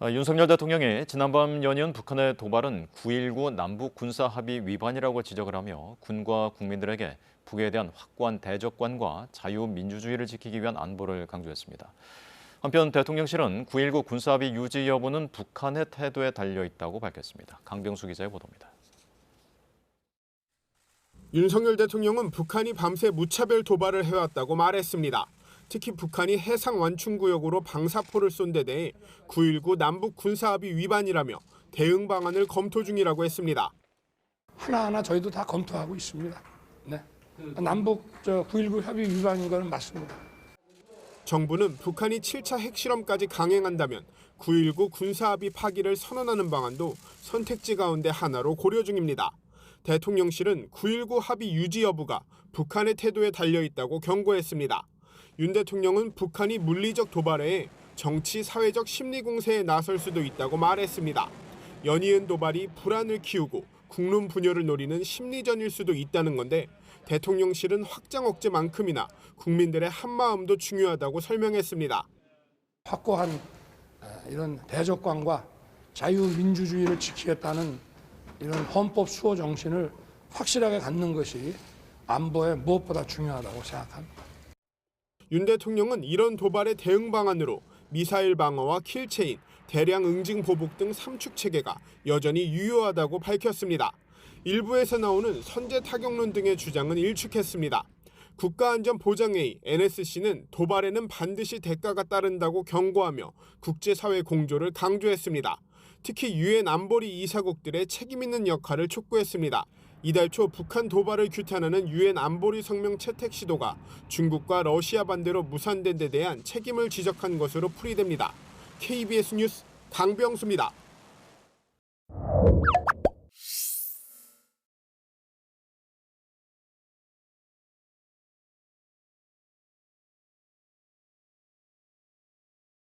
윤석열 대통령이 지난밤 연이은 북한의 도발은 9.19 남북 군사 합의 위반이라고 지적을 하며 군과 국민들에게 북에 대한 확고한 대적관과 자유민주주의를 지키기 위한 안보를 강조했습니다. 한편 대통령실은 9.19 군사 합의 유지 여부는 북한의 태도에 달려 있다고 밝혔습니다. 강병수 기자의 보도입니다. 윤석열 대통령은 북한이 밤새 무차별 도발을 해왔다고 말했습니다. 특히 북한이 해상 완충구역으로 방사포를 쏜 데 대해 9.19 남북 군사합의 위반이라며 대응 방안을 검토 중이라고 했습니다. 하나하나 저희도 다 검토하고 있습니다. 네. 남북 9.19 협의 위반인 건 맞습니다. 정부는 북한이 7차 핵실험까지 강행한다면 9.19 군사합의 파기를 선언하는 방안도 선택지 가운데 하나로 고려 중입니다. 대통령실은 9.19 합의 유지 여부가 북한의 태도에 달려 있다고 경고했습니다. 윤 대통령은 북한이 물리적 도발에 정치, 사회적 심리 공세에 나설 수도 있다고 말했습니다. 연이은 도발이 불안을 키우고 국론 분열을 노리는 심리전일 수도 있다는 건데 대통령실은 확장 억제만큼이나 국민들의 한마음도 중요하다고 설명했습니다. 확고한 이런 대적관과 자유민주주의를 지키겠다는 이런 헌법 수호 정신을 확실하게 갖는 것이 안보에 무엇보다 중요하다고 생각합니다. 윤 대통령은 이런 도발의 대응 방안으로 미사일 방어와 킬체인, 대량 응징 보복 등 3축 체계가 여전히 유효하다고 밝혔습니다. 일부에서 나오는 선제 타격론 등의 주장은 일축했습니다. 국가안전보장회의 NSC는 도발에는 반드시 대가가 따른다고 경고하며 국제사회 공조를 강조했습니다. 특히 유엔 안보리 이사국들의 책임 있는 역할을 촉구했습니다. 이달 초 북한 도발을 규탄하는 유엔 안보리 성명 채택 시도가 중국과 러시아 반대로 무산된 데 대한 책임을 지적한 것으로 풀이됩니다. KBS 뉴스 강병수입니다.